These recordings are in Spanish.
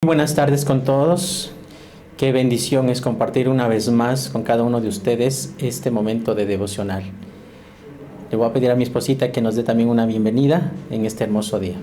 Buenas tardes con todos. Qué bendición es compartir una vez más con cada uno de ustedes este momento de devocional. Le voy a pedir a mi esposita que nos dé también una bienvenida en este hermoso día.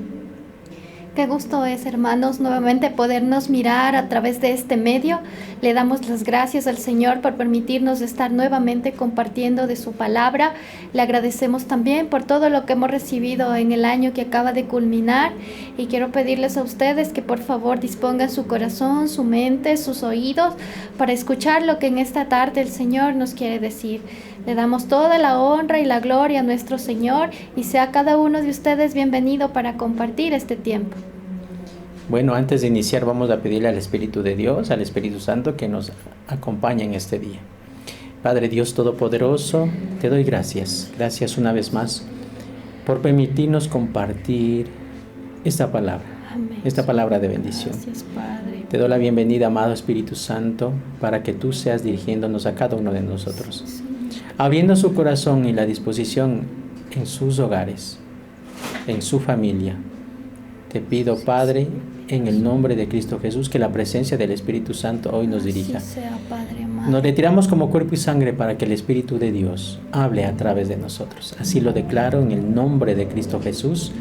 Qué gusto es, hermanos, nuevamente podernos mirar a través de este medio. Le damos las gracias al Señor por permitirnos estar nuevamente compartiendo de su palabra. Le agradecemos también por todo lo que hemos recibido en el año que acaba de culminar. Y quiero pedirles a ustedes que por favor dispongan su corazón, su mente, sus oídos para escuchar lo que en esta tarde el Señor nos quiere decir. Le damos toda la honra y la gloria a nuestro Señor y sea cada uno de ustedes bienvenido para compartir este tiempo. Bueno, antes de iniciar vamos a pedirle al Espíritu de Dios, al Espíritu Santo que nos acompañe en este día. Padre Dios Todopoderoso, te doy gracias. Gracias una vez más por permitirnos compartir esta palabra. Amén. Esta palabra de bendición. Gracias, Padre. Te doy la bienvenida, amado Espíritu Santo, para que tú seas dirigiéndonos a cada uno de nosotros. Sí. Abriendo su corazón y la disposición en sus hogares, en su familia. Te pido, Padre, en el nombre de Cristo Jesús, que la presencia del Espíritu Santo hoy nos dirija. Así sea, Padre amado. Nos retiramos como cuerpo y sangre para que el Espíritu de Dios hable a través de nosotros. Así lo declaro en el nombre de Cristo Jesús.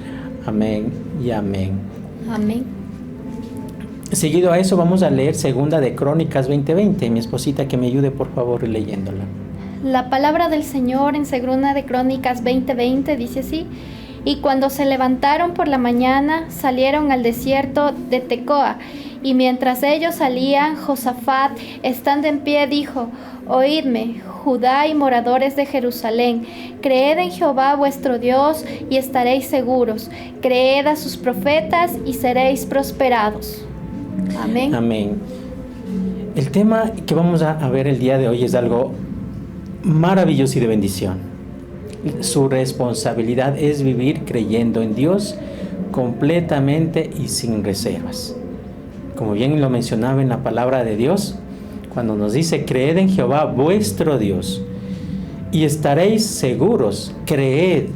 Amén y amén. Amén. Seguido a eso vamos a leer Segunda de Crónicas 20:20. Mi esposita que me ayude por favor leyéndola. La palabra del Señor en Segunda de Crónicas 20:20 dice así: Y cuando se levantaron por la mañana, salieron al desierto de Tecoa. Y mientras ellos salían, Josafat, estando en pie, dijo: Oídme, Judá y moradores de Jerusalén, creed en Jehová vuestro Dios y estaréis seguros. Creed a sus profetas y seréis prosperados. Amén. Amén. El tema que vamos a ver el día de hoy es algo maravilloso y de bendición. Su responsabilidad es vivir creyendo en Dios completamente y sin reservas. Como bien lo mencionaba en la palabra de Dios, cuando nos dice: creed en Jehová vuestro Dios y estaréis seguros, creed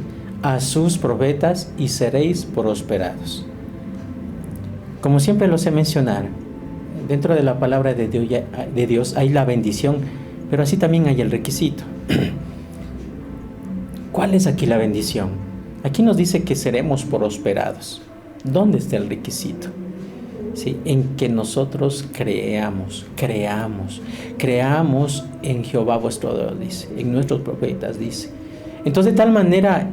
a sus profetas y seréis prosperados. Como siempre los he mencionado, dentro de la palabra de Dios hay la bendición, pero así también hay el requisito. ¿Cuál es aquí la bendición? Aquí nos dice que seremos prosperados. ¿Dónde está el requisito? ¿Sí? En que nosotros creamos en Jehová vuestro Dios, dice, en nuestros profetas, dice. Entonces, de tal manera,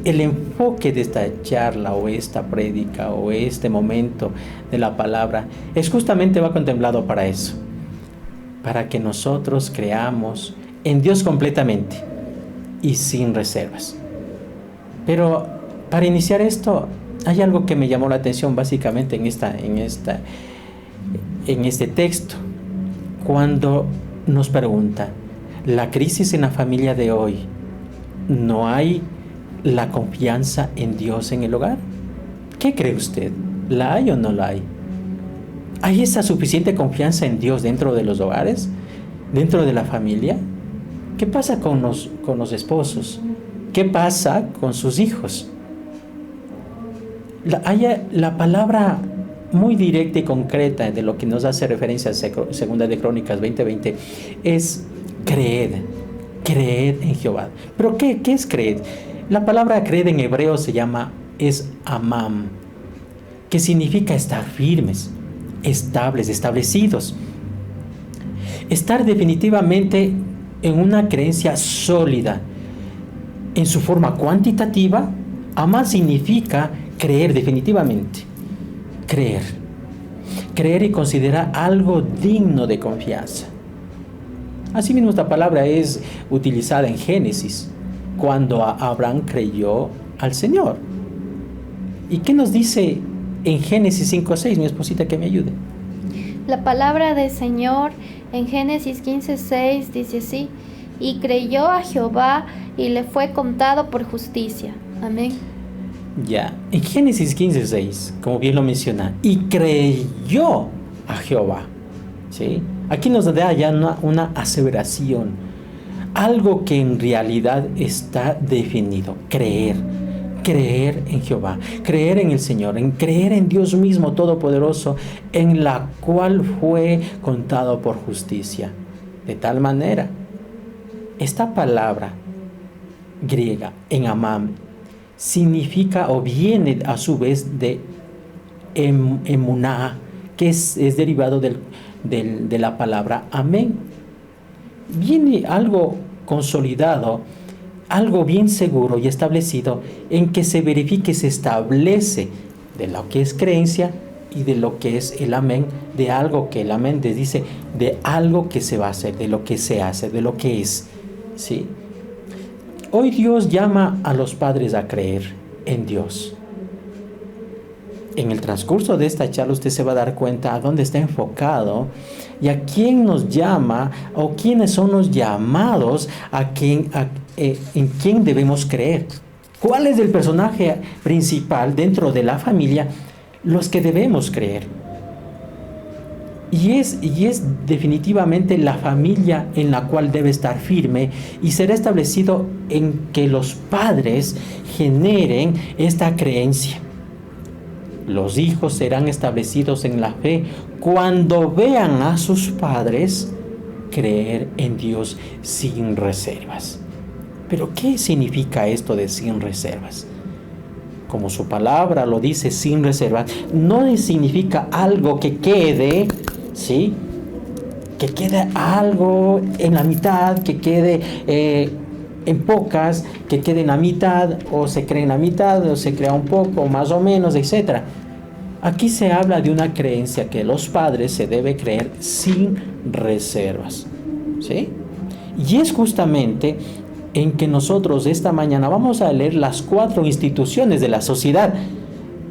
el enfoque de esta charla o esta prédica o este momento de la palabra es justamente va contemplado para eso, para que nosotros creamos en Dios completamente y sin reservas. Pero para iniciar esto, hay algo que me llamó la atención básicamente en este texto, cuando nos pregunta: la crisis en la familia de hoy, ¿no hay la confianza en Dios en el hogar? ¿Qué cree usted? ¿La hay o no la hay? ¿Hay esa suficiente confianza en Dios dentro de los hogares? ¿Dentro de la familia? ¿Qué pasa con los esposos? ¿Qué pasa con sus hijos? La palabra muy directa y concreta de lo que nos hace referencia a Segunda de Crónicas 20:20 es creed en Jehová. ¿Pero qué es creed? La palabra creed en hebreo es amam, que significa estar firmes, estables, establecidos. Estar definitivamente en una creencia sólida. En su forma cuantitativa, amar significa creer definitivamente. Creer y considerar algo digno de confianza. Asimismo, esta palabra es utilizada en Génesis, cuando Abraham creyó al Señor. ¿Y qué nos dice en Génesis 5:6? Mi esposita que me ayude. La palabra del Señor en Génesis 15:6 dice así: Y creyó a Jehová y le fue contado por justicia. Amén. Ya, en Génesis 15:6, como bien lo menciona, y creyó a Jehová. ¿Sí? Aquí nos da ya una aseveración, algo que en realidad está definido: creer. creer en Jehová, creer en el Señor, en creer en Dios mismo todopoderoso, en la cual fue contado por justicia. De tal manera, esta palabra griega, en amam, significa o viene a su vez de emuná, que es derivado de la palabra amén. Viene algo consolidado, algo bien seguro y establecido, en que se verifique, se establece de lo que es creencia y de lo que es el amén, de algo que el amén dice, de algo que se va a hacer, de lo que se hace, de lo que es, ¿sí? Hoy Dios llama a los padres a creer en Dios. En el transcurso de esta charla usted se va a dar cuenta a dónde está enfocado y a quién nos llama o quiénes son los llamados en quién debemos creer. ¿Cuál es el personaje principal dentro de la familia? Los que debemos creer. Y es definitivamente la familia en la cual debe estar firme y será establecido en que los padres generen esta creencia. Los hijos serán establecidos en la fe cuando vean a sus padres creer en Dios sin reservas. ¿Pero qué significa esto de sin reservas? Como su palabra lo dice, sin reservas, no significa algo que quede, ¿sí? Que quede algo en la mitad, que quede en pocas, que quede en la mitad, o se cree en la mitad, o se crea un poco, más o menos, etc. Aquí se habla de una creencia que los padres se debe creer sin reservas, ¿sí? Y es justamente en que nosotros esta mañana vamos a leer las 4 instituciones de la sociedad,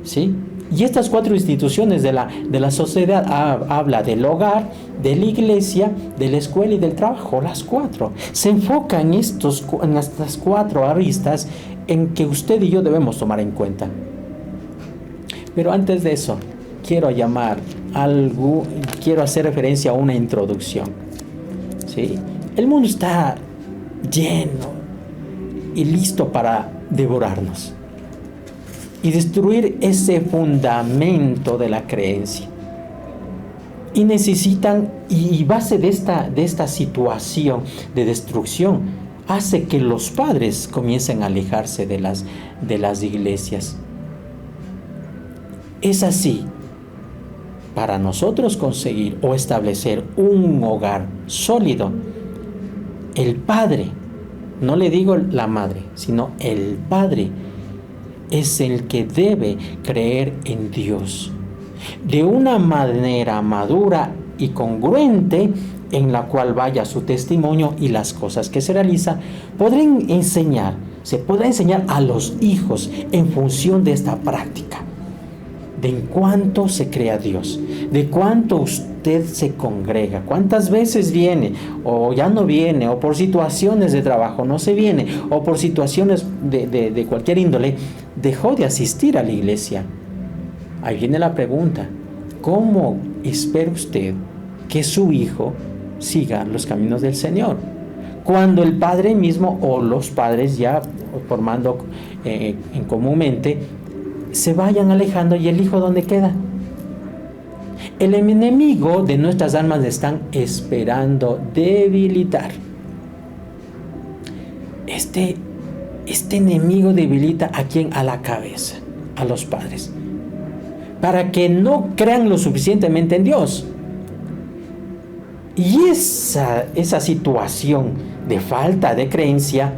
¿sí? Y estas 4 instituciones de la sociedad habla del hogar, de la iglesia, de la escuela y del trabajo. Las 4 se enfocan en estas 4 aristas en que usted y yo debemos tomar en cuenta. Pero antes de eso, quiero hacer referencia a una introducción, ¿sí? El mundo está lleno y listo para devorarnos y destruir ese fundamento de la creencia. Y necesitan, y base de esta situación de destrucción, hace que los padres comiencen a alejarse de las iglesias. Es así, para nosotros conseguir o establecer un hogar sólido, el padre, no le digo la madre, sino el padre, es el que debe creer en Dios de una manera madura y congruente, en la cual vaya su testimonio y las cosas que se realiza se podrá enseñar a los hijos en función de esta práctica, de en cuánto se cree a Dios, de cuánto usted se congrega, cuántas veces viene o ya no viene, o por situaciones de trabajo no se viene, o por situaciones de cualquier índole dejó de asistir a la iglesia. Ahí viene la pregunta: ¿cómo espera usted que su hijo siga los caminos del Señor? Cuando el padre mismo o los padres ya formando en comúnmente se vayan alejando, y el hijo ¿dónde queda? El enemigo de nuestras almas están esperando debilitar. Este enemigo debilita ¿a quién? A la cabeza, a los padres, para que no crean lo suficientemente en Dios. Y esa situación de falta de creencia,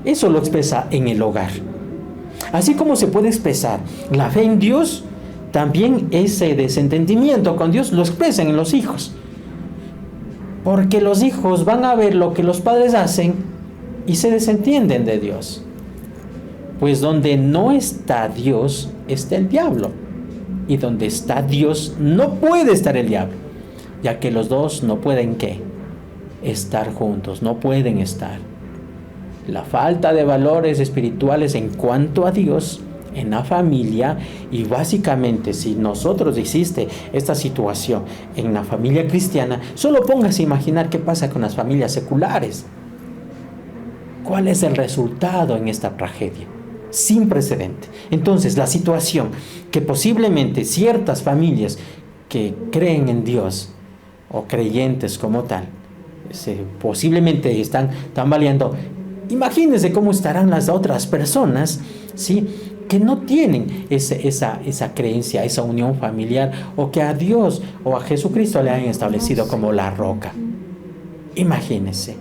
eso lo expresa en el hogar. Así como se puede expresar la fe en Dios, también ese desentendimiento con Dios lo expresan en los hijos. Porque los hijos van a ver lo que los padres hacen y se desentienden de Dios. Pues donde no está Dios, está el diablo. Y donde está Dios, no puede estar el diablo. Ya que los dos no pueden, ¿qué? Estar juntos, no pueden estar. La falta de valores espirituales en cuanto a Dios en la familia, y básicamente si nosotros existe esta situación en la familia cristiana, solo póngase a imaginar qué pasa con las familias seculares. ¿Cuál es el resultado en esta tragedia? sin precedente. Entonces, la situación que posiblemente ciertas familias que creen en Dios o creyentes como tal, posiblemente están tambaleando. Imagínense cómo estarán las otras personas, ¿sí?, que no tienen esa creencia, esa unión familiar, o que a Dios o a Jesucristo le han establecido como la roca. Imagínense.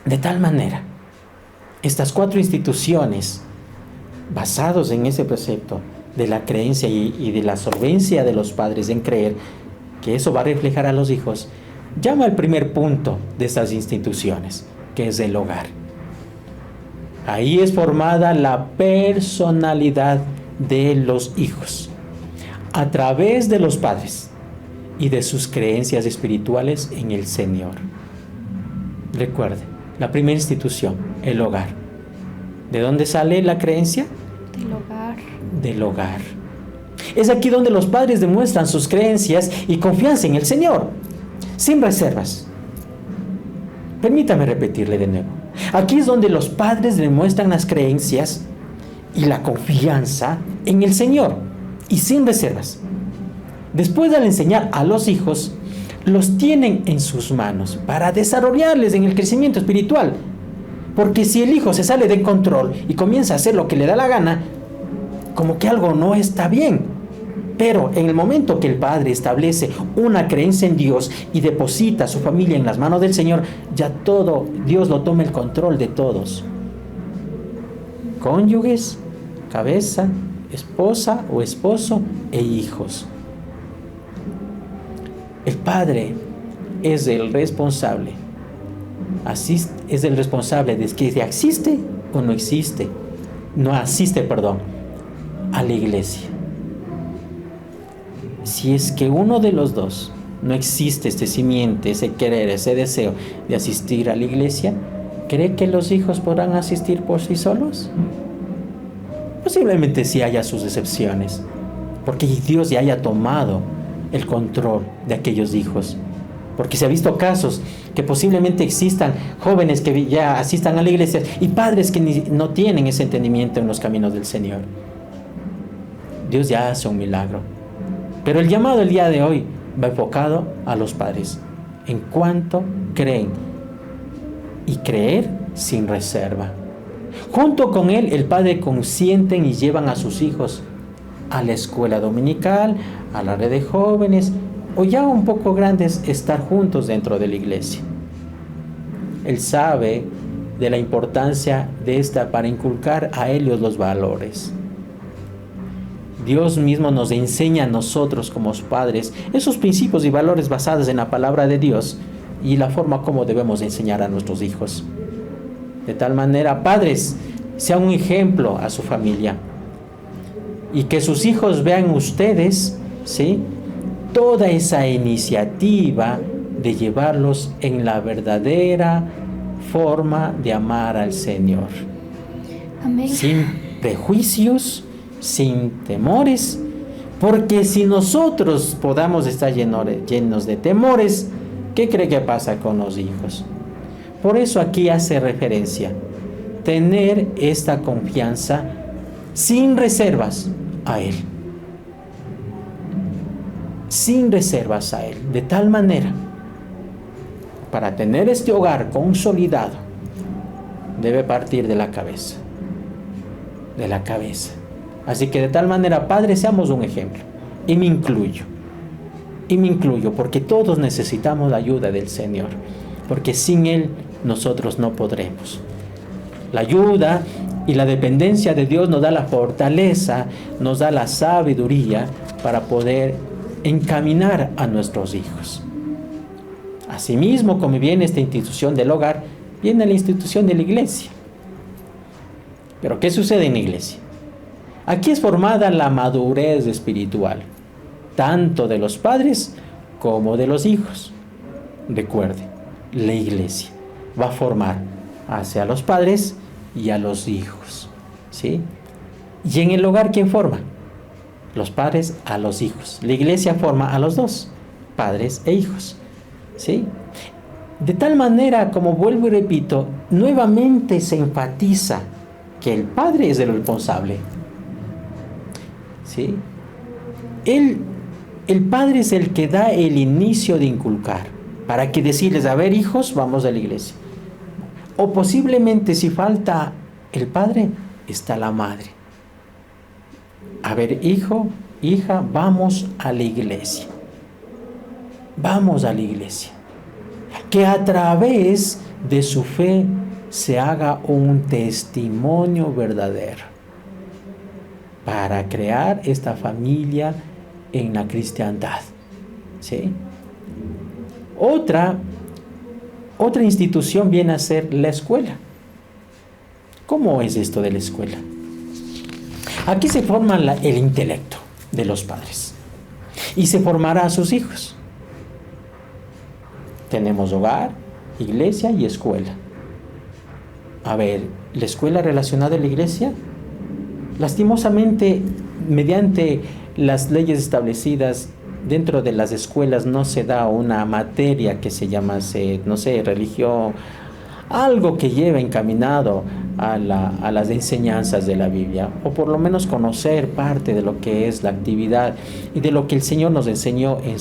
De tal manera, estas 4 instituciones, basados en ese precepto de la creencia y de la solvencia de los padres en creer que eso va a reflejar a los hijos, llama al primer punto de estas instituciones, que es el hogar. Ahí es formada la personalidad de los hijos, a través de los padres y de sus creencias espirituales en el Señor. Recuerde, la primera institución, el hogar. ¿De dónde sale la creencia? Del hogar. Del hogar. Es aquí donde los padres demuestran sus creencias y confianza en el Señor, sin reservas. Permítame repetirle de nuevo. Aquí es donde los padres demuestran las creencias y la confianza en el Señor, y sin reservas. Después, al enseñar a los hijos, los tienen en sus manos para desarrollarles en el crecimiento espiritual. Porque si el hijo se sale de control y comienza a hacer lo que le da la gana, como que algo no está bien. Pero en el momento que el padre establece una creencia en Dios y deposita a su familia en las manos del Señor, ya todo, Dios lo toma el control de todos. Cónyuges, cabeza, esposa o esposo e hijos. El padre es el responsable. Es el responsable de que existe o no existe. No asiste, a la iglesia. Si es que uno de los dos no existe este simiente, ese querer, ese deseo de asistir a la iglesia, ¿cree que los hijos podrán asistir por sí solos? Posiblemente sí haya sus excepciones, porque Dios ya haya tomado el control de aquellos hijos. Porque se ha visto casos que posiblemente existan jóvenes que ya asistan a la iglesia y padres que no tienen ese entendimiento en los caminos del Señor. Dios ya hace un milagro. Pero el llamado el día de hoy va enfocado a los padres, en cuanto creen, y creer sin reserva. Junto con él, el padre consienten y llevan a sus hijos a la escuela dominical, a la red de jóvenes, o ya un poco grandes, estar juntos dentro de la iglesia. Él sabe de la importancia de esta para inculcar a ellos los valores. Dios mismo nos enseña a nosotros como padres esos principios y valores basados en la palabra de Dios y la forma como debemos enseñar a nuestros hijos. De tal manera, padres, sean un ejemplo a su familia y que sus hijos vean ustedes, ¿sí?, toda esa iniciativa de llevarlos en la verdadera forma de amar al Señor. Amén. Sin prejuicios, sin temores, porque si nosotros podamos estar llenos de temores, ¿qué cree que pasa con los hijos? Por eso aquí hace referencia, tener esta confianza sin reservas a Él. Sin reservas a Él, de tal manera, para tener este hogar consolidado, debe partir de la cabeza. De la cabeza. Así que de tal manera, padres, seamos un ejemplo. Y me incluyo, porque todos necesitamos la ayuda del Señor, porque sin Él nosotros no podremos. La ayuda y la dependencia de Dios nos da la fortaleza, nos da la sabiduría para poder encaminar a nuestros hijos. Asimismo, como viene esta institución del hogar, viene la institución de la iglesia. Pero ¿qué sucede en la iglesia? Aquí es formada la madurez espiritual, tanto de los padres como de los hijos. Recuerde, la iglesia va a formar hacia los padres y a los hijos, ¿sí? Y en el hogar, ¿quién forma? Los padres a los hijos. La iglesia forma a los dos, padres e hijos, ¿sí? De tal manera, como vuelvo y repito, nuevamente se enfatiza que el padre es el responsable. ¿Sí? El padre es el que da el inicio de inculcar, para que decirles, a ver, hijos, vamos a la iglesia. O posiblemente si falta el padre, está la madre. A ver, hijo, hija, vamos a la iglesia. Vamos a la iglesia. Que a través de su fe se haga un testimonio verdadero para crear esta familia en la cristiandad. ¿Sí? Otra institución viene a ser la escuela. ¿Cómo es esto de la escuela? Aquí se forma el intelecto de los padres y se formará a sus hijos. Tenemos hogar, iglesia y escuela. A ver, la escuela relacionada a la iglesia, lastimosamente, mediante las leyes establecidas dentro de las escuelas no se da una materia que se llama, no sé, religión, algo que lleve encaminado a las enseñanzas de la Biblia, o por lo menos conocer parte de lo que es la actividad y de lo que el Señor nos enseñó en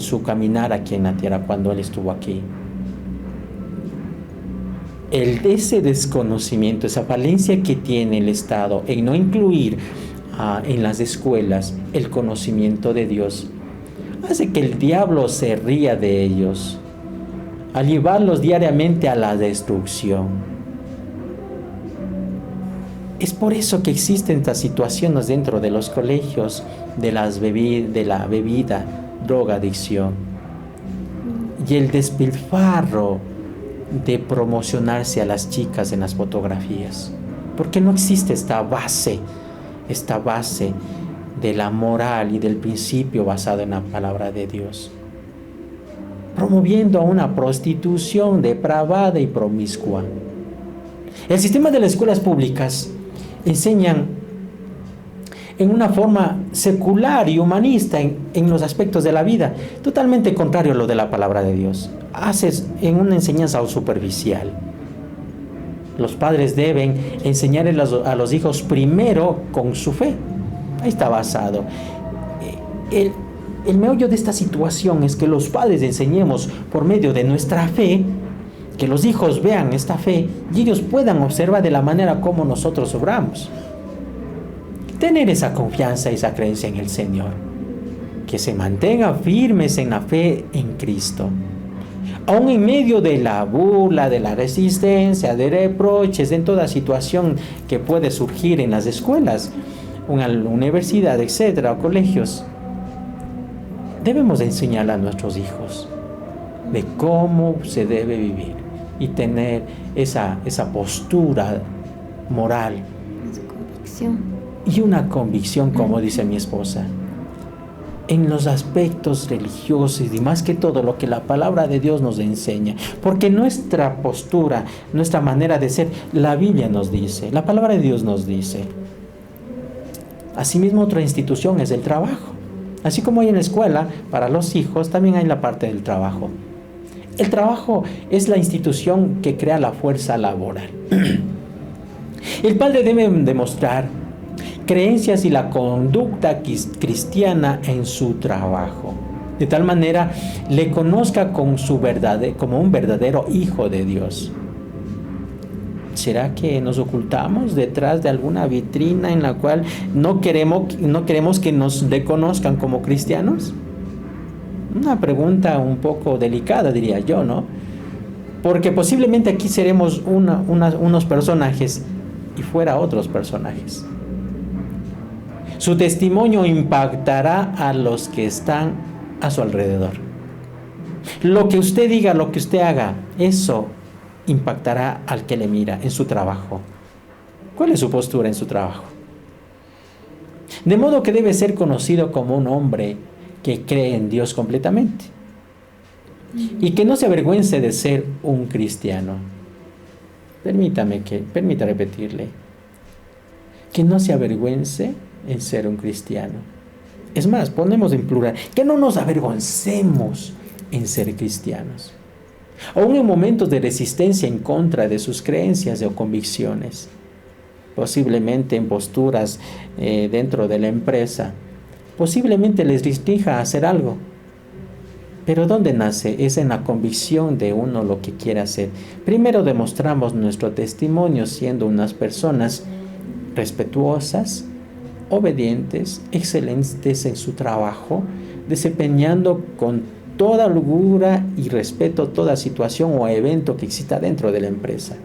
su caminar aquí en la tierra cuando Él estuvo aquí. Ese desconocimiento, esa falencia que tiene el Estado en no incluir en las escuelas el conocimiento de Dios, hace que el diablo se ría de ellos, al llevarlos diariamente a la destrucción. Es por eso que existen estas situaciones dentro de los colegios de la bebida, drogadicción y el despilfarro de promocionarse a las chicas en las fotografías, porque no existe esta base de la moral y del principio basado en la palabra de Dios, promoviendo a una prostitución depravada y promiscua. El sistema de las escuelas públicas enseñan en una forma secular y humanista en los aspectos de la vida, totalmente contrario a lo de la palabra de Dios. Haces en una enseñanza superficial. Los padres deben enseñar a los hijos primero con su fe. Ahí está basado. El meollo de esta situación es que los padres enseñemos por medio de nuestra fe, que los hijos vean esta fe y ellos puedan observar de la manera como nosotros obramos. Tener esa confianza, esa creencia en el Señor. Que se mantengan firmes en la fe en Cristo. Aún en medio de la burla, de la resistencia, de reproches, en toda situación que puede surgir en las escuelas, una universidad, etcétera, o colegios, debemos enseñar a nuestros hijos de cómo se debe vivir y tener esa postura moral y una convicción, como dice mi esposa, en los aspectos religiosos y más que todo lo que la palabra de Dios nos enseña, porque nuestra postura, nuestra manera de ser, la Biblia nos dice, la palabra de Dios nos dice. Asimismo, otra institución es el trabajo. Así como hay en la escuela para los hijos, también hay la parte del trabajo. El trabajo es la institución que crea la fuerza laboral. El padre debe demostrar creencias y la conducta cristiana en su trabajo, de tal manera le conozca como un verdadero hijo de Dios. ¿Será que nos ocultamos detrás de alguna vitrina en la cual no queremos que nos reconozcan como cristianos? Una pregunta un poco delicada, diría yo, ¿no? Porque posiblemente aquí seremos unos personajes y fuera otros personajes. Su testimonio impactará a los que están a su alrededor. Lo que usted diga, lo que usted haga, eso impactará al que le mira en su trabajo. ¿Cuál es su postura en su trabajo? De modo que debe ser conocido como un hombre que cree en Dios completamente y que no se avergüence de ser un cristiano. Permita repetirle. Que no se avergüence en ser un cristiano. Es más, ponemos en plural, que no nos avergoncemos en ser cristianos. aún en momentos de resistencia en contra de sus creencias o convicciones, posiblemente en posturas dentro de la empresa, posiblemente les restrinja a hacer algo. Pero ¿dónde nace? Es en la convicción de uno lo que quiere hacer. Primero demostramos nuestro testimonio siendo unas personas respetuosas, obedientes, excelentes en su trabajo, desempeñando con toda holgura y respeto toda situación o evento que exista dentro de la empresa.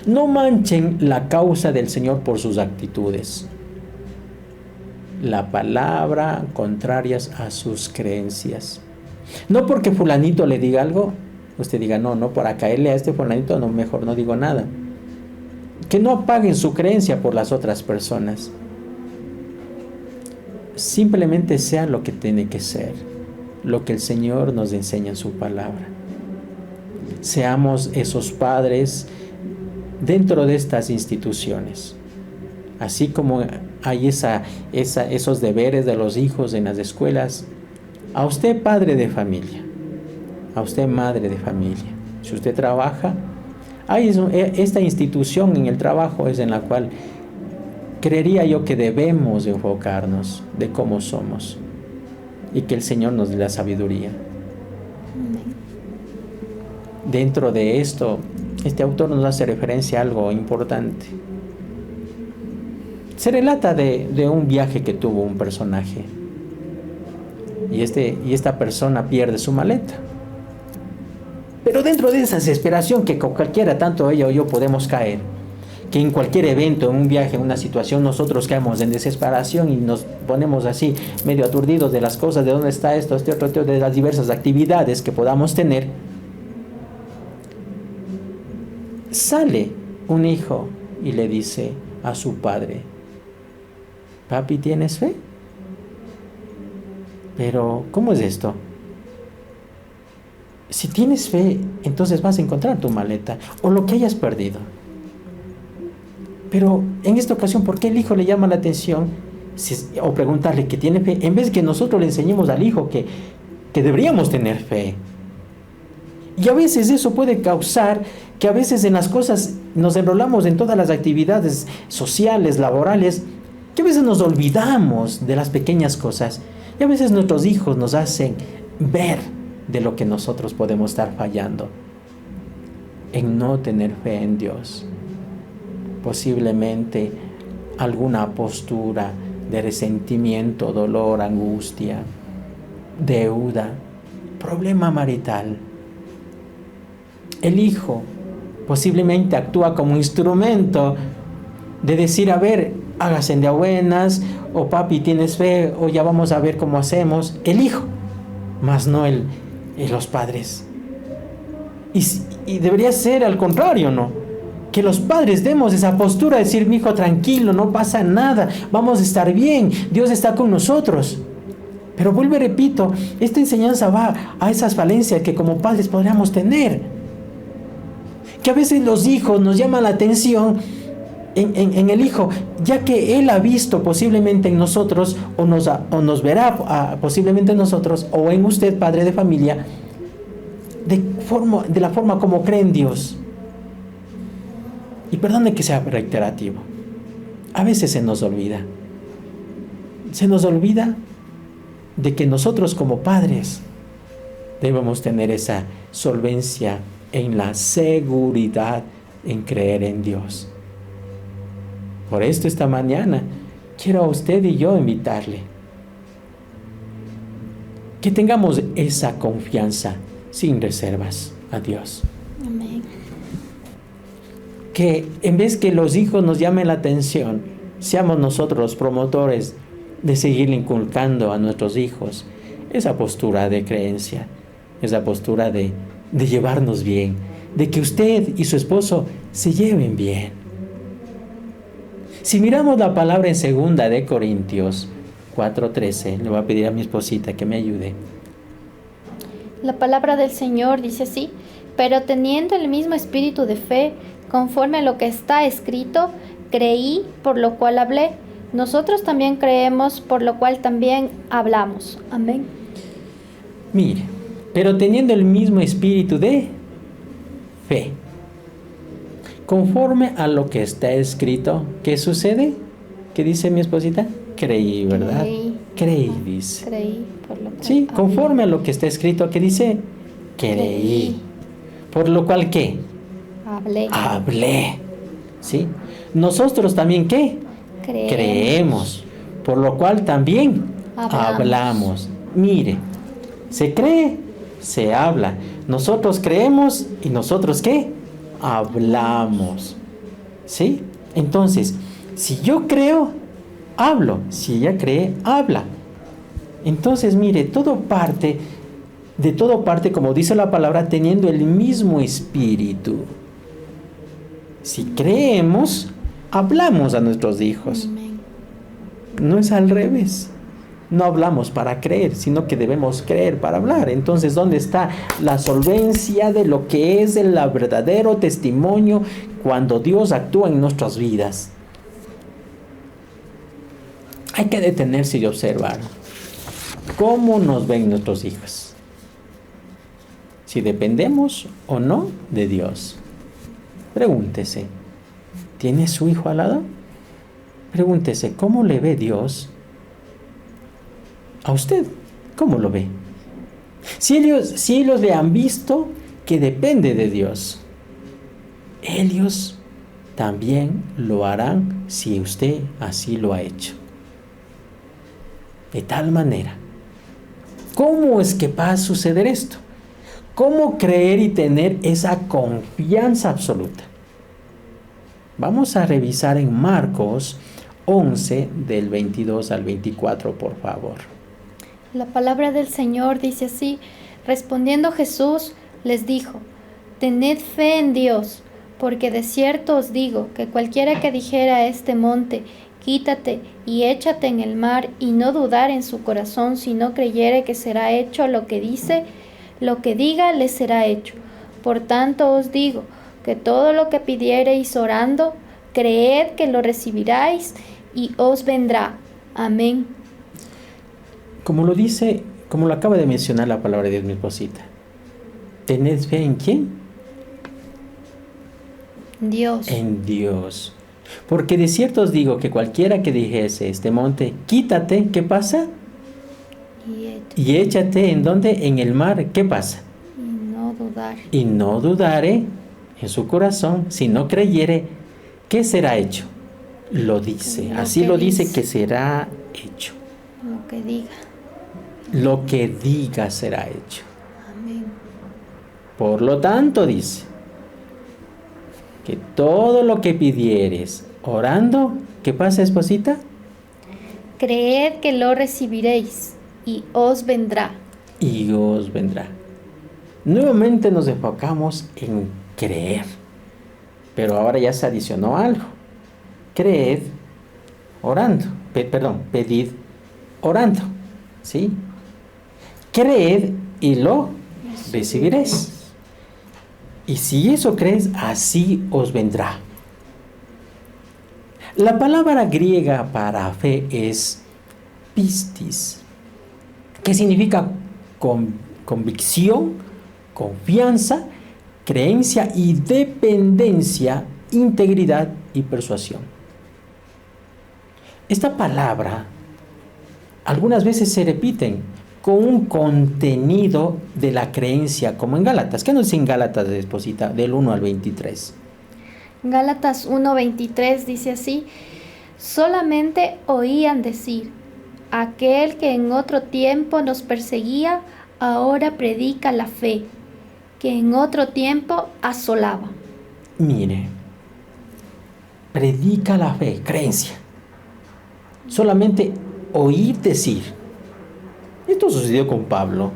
No manchen la causa del Señor por sus actitudes, la palabra contrarias a sus creencias. No porque fulanito le diga algo, usted diga, no, para caerle a este fulanito, no, mejor no digo nada. Que no apaguen su creencia por las otras personas. Simplemente sea lo que tiene que ser, lo que el Señor nos enseña en su palabra. Seamos esos padres dentro de estas instituciones. Así como hay esos deberes de los hijos en las escuelas, a usted padre de familia, a usted madre de familia, si usted trabaja, esta institución en el trabajo es en la cual creería yo que debemos enfocarnos de cómo somos y que el Señor nos dé la sabiduría. Dentro de esto, este autor nos hace referencia a algo importante. Se relata de un viaje que tuvo un personaje y esta persona pierde su maleta. Pero dentro de esa desesperación que con cualquiera, tanto ella o yo, podemos caer, que en cualquier evento, en un viaje, en una situación, nosotros caemos en desesperación y nos ponemos así, medio aturdidos de las cosas, de dónde está esto, este otro, de las diversas actividades que podamos tener. Sale un hijo y le dice a su padre: papi, ¿tienes fe? Pero, ¿cómo es esto? Si tienes fe, entonces vas a encontrar tu maleta o lo que hayas perdido. Pero en esta ocasión, ¿por qué el hijo le llama la atención? O preguntarle que tiene fe, en vez de que nosotros le enseñemos al hijo que deberíamos tener fe. Y a veces eso puede causar que a veces en las cosas nos enrolamos en todas las actividades sociales, laborales, que a veces nos olvidamos de las pequeñas cosas. Y a veces nuestros hijos nos hacen ver de lo que nosotros podemos estar fallando en no tener fe en Dios. Posiblemente alguna postura de resentimiento, dolor, angustia, deuda, problema marital. El hijo posiblemente actúa como instrumento de decir, a ver, hágase de a buenas, o papi, ¿tienes fe? O ya vamos a ver cómo hacemos. El hijo, más no los padres. Y debería ser al contrario, ¿no? Que los padres demos esa postura de decir, mi hijo, tranquilo, no pasa nada, vamos a estar bien, Dios está con nosotros. Pero vuelvo y repito, esta enseñanza va a esas falencias que como padres podríamos tener. Que a veces los hijos nos llaman la atención en el hijo, ya que él ha visto posiblemente en nosotros, o nos verá posiblemente en nosotros, o en usted, padre de familia, de la forma como cree en Dios. Y perdone que sea reiterativo, a veces se nos olvida de que nosotros como padres debemos tener esa solvencia en la seguridad en creer en Dios. Por esto esta mañana quiero a usted y yo invitarle que tengamos esa confianza sin reservas a Dios. Amén. Que en vez que los hijos nos llamen la atención, seamos nosotros los promotores de seguir inculcando a nuestros hijos esa postura de creencia, esa postura de llevarnos bien, de que usted y su esposo se lleven bien. Si miramos la palabra en 2 de Corintios 4:13, le voy a pedir a mi esposita que me ayude. La palabra del Señor dice así: pero teniendo el mismo espíritu de fe, conforme a lo que está escrito, creí, por lo cual hablé. Nosotros también creemos, por lo cual también hablamos. Amén. Mire, pero teniendo el mismo espíritu de fe. Conforme a lo que está escrito, ¿qué sucede? ¿Qué dice mi esposita? Creí, ¿verdad? Creí, dice. Creí por lo cual Sí, hablé. conforme a lo que está escrito, ¿qué dice? Creí. Por lo cual, ¿qué? Hablé. ¿Sí? Nosotros también, ¿qué? Creemos. Por lo cual también hablamos. Mire, se cree, se habla. Nosotros creemos y nosotros, ¿qué? Hablamos. ¿Sí? Entonces, si yo creo, hablo. Si ella cree, habla. Entonces, mire, de todo parte, como dice la palabra, teniendo el mismo espíritu. Si creemos, hablamos a nuestros hijos. Amén. No es al revés. No hablamos para creer, sino que debemos creer para hablar. Entonces, ¿dónde está la solvencia de lo que es el verdadero testimonio cuando Dios actúa en nuestras vidas? Hay que detenerse y observar cómo nos ven nuestros hijos. Si dependemos o no de Dios. Pregúntese, ¿tiene su hijo al lado? Pregúntese, ¿cómo le ve Dios a usted? ¿Cómo lo ve? Si ellos le han visto que depende de Dios, ellos también lo harán si usted así lo ha hecho. De tal manera, ¿cómo es que va a suceder esto? ¿Cómo creer y tener esa confianza absoluta? Vamos a revisar en Marcos 11, del 22 al 24, por favor. La palabra del Señor dice así: respondiendo Jesús les dijo: tened fe en Dios, porque de cierto os digo que cualquiera que dijera a este monte: quítate y échate en el mar, y no dudar en su corazón, sino creyere que será hecho lo que diga le será hecho. Por tanto os digo que todo lo que pidiereis orando, creed que lo recibiráis y os vendrá. Amén. Como lo acaba de mencionar la palabra de Dios, mi esposita. ¿Tenés fe en quién? Dios. En Dios. Porque de cierto os digo que cualquiera que dijese este monte, quítate, ¿qué pasa? Y échate, ¿en dónde? En el mar, ¿qué pasa? Y no dudar. Y no dudare en su corazón, si no creyere, ¿qué será hecho? Lo dice, así lo dice que será hecho. Lo que diga. Lo que diga será hecho. Amén. Por lo tanto, dice, que todo lo que pidieres orando, ¿qué pasa, esposita? Creed que lo recibiréis y os vendrá. Y os vendrá. Nuevamente nos enfocamos en creer, pero ahora ya se adicionó algo. Creed orando, pedid orando, ¿sí? Creed y lo recibiréis. Y si eso crees, así os vendrá. La palabra griega para fe es pistis, que significa convicción, confianza, creencia y dependencia, integridad y persuasión. Esta palabra algunas veces se repiten con un contenido de la creencia, como en Gálatas. ¿Qué nos dice en Gálatas, esposita? Del 1 al 23. Gálatas 1:23 dice así: solamente oían decir: aquel que en otro tiempo nos perseguía, ahora predica la fe, que en otro tiempo asolaba. Mire, predica la fe, creencia. Solamente oír decir. Esto sucedió con Pablo,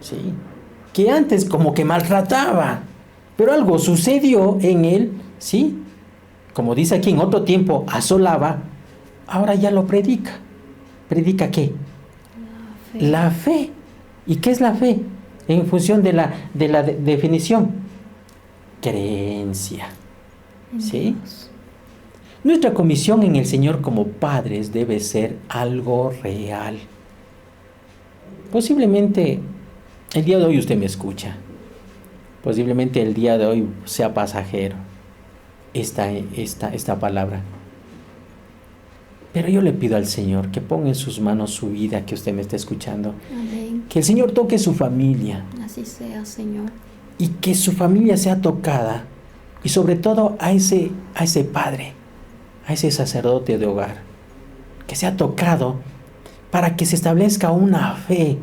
¿sí? Que antes como que maltrataba, pero algo sucedió en él, ¿sí? Como dice aquí, en otro tiempo asolaba, ahora ya lo predica. ¿Predica qué? La fe. ¿Y qué es la fe? En función de la definición. Creencia, ¿sí? Nuestra comisión en el Señor como padres debe ser algo real. Posiblemente El día de hoy usted me escucha. Posiblemente el día de hoy sea pasajero esta palabra. Pero yo le pido al Señor que ponga en sus manos su vida, que usted me esté escuchando. Amén. Que el Señor toque su familia. Así sea, Señor. Y que su familia sea tocada. Y sobre todo a ese padre, a ese sacerdote de hogar. Que sea tocado para que se establezca una fe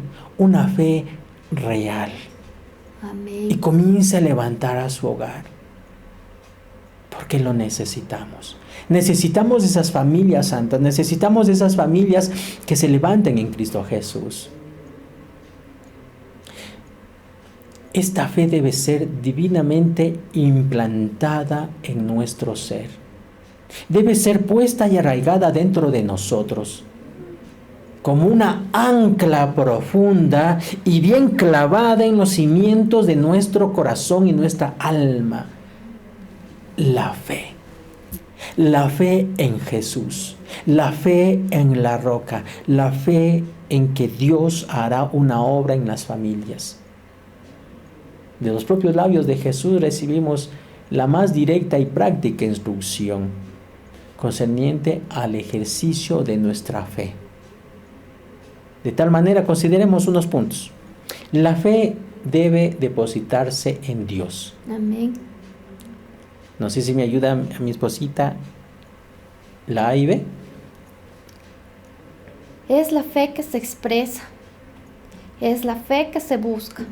real. Amén. Y comience a levantar a su hogar. Porque lo necesitamos. Necesitamos de esas familias santas. Necesitamos de esas familias que se levanten en Cristo Jesús. Esta fe debe ser divinamente implantada en nuestro ser. Debe ser puesta y arraigada dentro de nosotros, como una ancla profunda y bien clavada en los cimientos de nuestro corazón y nuestra alma. La fe en Jesús, la fe en la roca, la fe en que Dios hará una obra en las familias. De los propios labios de Jesús recibimos la más directa y práctica instrucción concerniente al ejercicio de nuestra fe. De tal manera, consideremos unos puntos. La fe debe depositarse en Dios. Amén. No sé si me ayuda a mi esposita, la A y B. Es la fe que se expresa. Es la fe que se busca.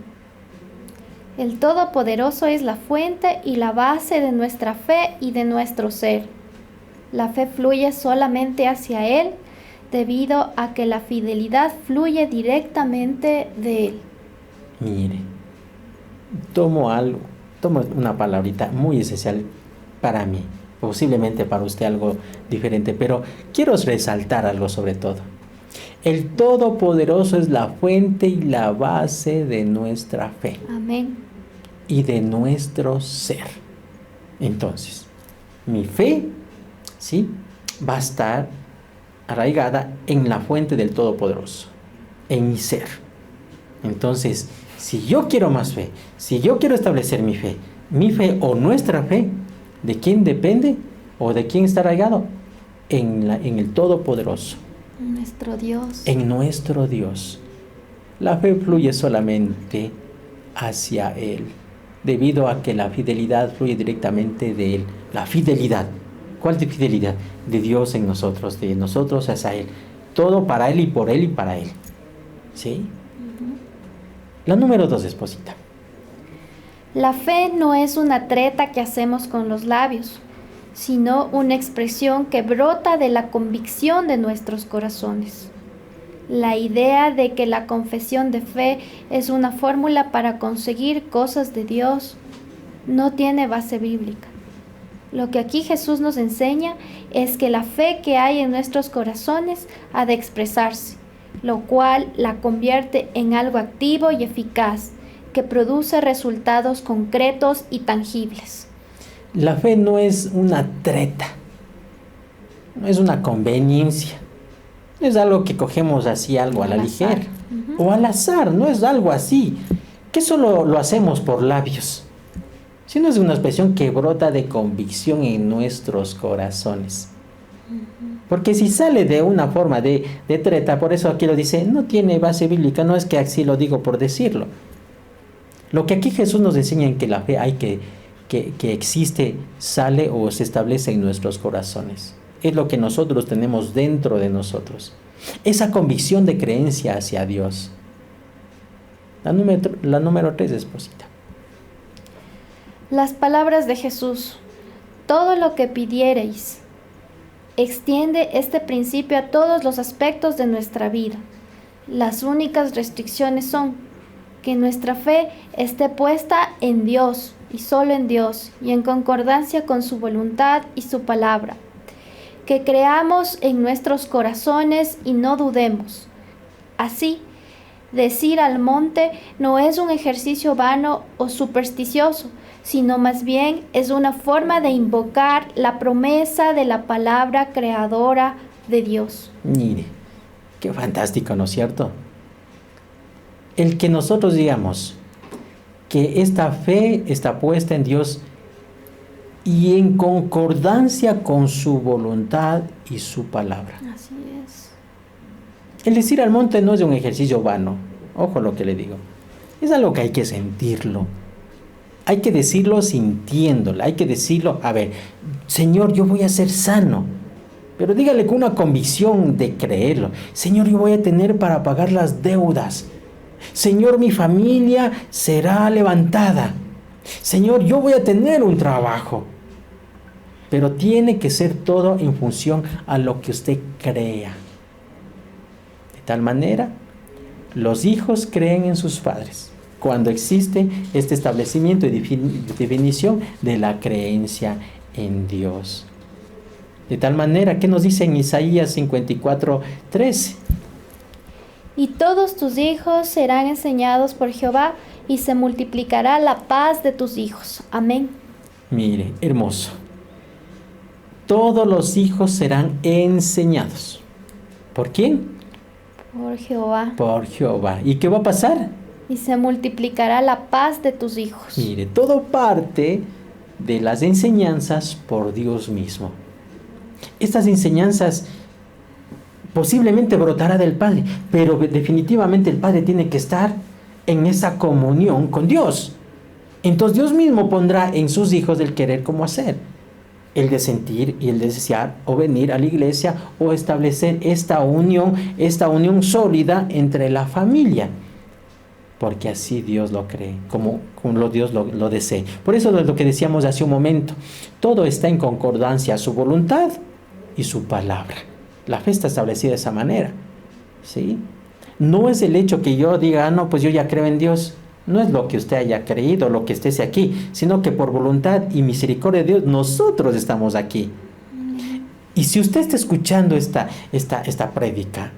El Todopoderoso es la fuente y la base de nuestra fe y de nuestro ser. La fe fluye solamente hacia Él debido a que la fidelidad fluye directamente de Él. Mire, tomo una palabrita muy esencial para mí, posiblemente para usted algo diferente, pero quiero resaltar algo sobre todo. El Todopoderoso es la fuente y la base de nuestra fe. Amén. Y de nuestro ser. Entonces, mi fe, ¿sí?, va a estar arraigada en la fuente del Todopoderoso, en mi ser. Entonces, si yo quiero más fe, si yo quiero establecer mi fe o nuestra fe, ¿de quién depende o de quién está arraigado? En el Todopoderoso. Nuestro Dios. En nuestro Dios. La fe fluye solamente hacia Él, debido a que la fidelidad fluye directamente de Él. La fidelidad. ¿Cuál de fidelidad? De Dios en nosotros, de nosotros hacia Él. Todo para Él y por Él y para Él. ¿Sí? La número 2, esposita. La fe no es una treta que hacemos con los labios, sino una expresión que brota de la convicción de nuestros corazones. La idea de que la confesión de fe es una fórmula para conseguir cosas de Dios no tiene base bíblica. Lo que aquí Jesús nos enseña es que la fe que hay en nuestros corazones ha de expresarse, lo cual la convierte en algo activo y eficaz, que produce resultados concretos y tangibles. La fe no es una treta, no es una conveniencia, no es algo que cogemos así, algo a la ligera, o al azar, no es algo así, que solo lo hacemos por labios, sino es una expresión que brota de convicción en nuestros corazones. Porque si sale de una forma de treta, por eso aquí lo dice, no tiene base bíblica, no es que así lo digo por decirlo. Lo que aquí Jesús nos enseña en que la fe hay que existe, sale o se establece en nuestros corazones. Es lo que nosotros tenemos dentro de nosotros. Esa convicción de creencia hacia Dios. La número 3, esposita. Las palabras de Jesús, todo lo que pidiereis, extiende este principio a todos los aspectos de nuestra vida. Las únicas restricciones son que nuestra fe esté puesta en Dios y solo en Dios y en concordancia con su voluntad y su palabra. Que creamos en nuestros corazones y no dudemos. Así, decir al monte no es un ejercicio vano o supersticioso, sino más bien es una forma de invocar la promesa de la palabra creadora de Dios. Mire, qué fantástico, ¿no es cierto? el que nosotros digamos que esta fe está puesta en Dios y en concordancia con su voluntad y su palabra. Así es. El decir al monte no es un ejercicio vano, ojo lo que le digo, es algo que hay que sentirlo, hay que decirlo sintiéndolo, hay que decirlo, a ver, Señor, yo voy a ser sano, pero dígale con una convicción de creerlo. Señor, yo voy a tener para pagar las deudas. Señor, mi familia será levantada. Señor, yo voy a tener un trabajo. Pero tiene que ser todo en función a lo que usted crea. De tal manera, los hijos creen en sus padres cuando existe este establecimiento y definición de la creencia en Dios. De tal manera, ¿qué nos dice en Isaías 54:13? Y todos tus hijos serán enseñados por Jehová, y se multiplicará la paz de tus hijos. Amén. Mire, hermoso. Todos los hijos serán enseñados. ¿Por quién? Por Jehová. Por Jehová. ¿Y qué va a pasar? Y se multiplicará la paz de tus hijos. Mire, todo parte de las enseñanzas por Dios mismo. Estas enseñanzas posiblemente brotará del Padre, pero definitivamente el Padre tiene que estar en esa comunión con Dios. Entonces Dios mismo pondrá en sus hijos el querer como hacer, el de sentir y el de desear, o venir a la iglesia, o establecer esta unión sólida entre la familia, porque así Dios lo cree, como Dios lo desee. Por eso es lo que decíamos hace un momento, todo está en concordancia a su voluntad y su palabra. La fe está establecida de esa manera, ¿sí? No es el hecho que yo diga, no, pues yo ya creo en Dios. No es lo que usted haya creído, lo que esté aquí, sino que por voluntad y misericordia de Dios, nosotros estamos aquí. Y si usted está escuchando esta prédica,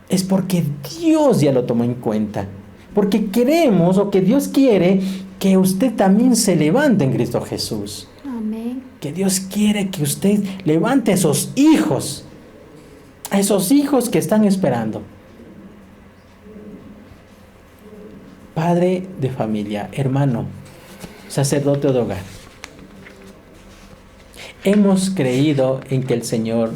es porque Dios ya lo tomó en cuenta. Porque queremos, o que Dios quiere, que usted también se levante en Cristo Jesús. Amén. Que Dios quiere que usted levante a esos hijos que están esperando. Padre de familia, hermano, sacerdote de hogar. Hemos creído en que el Señor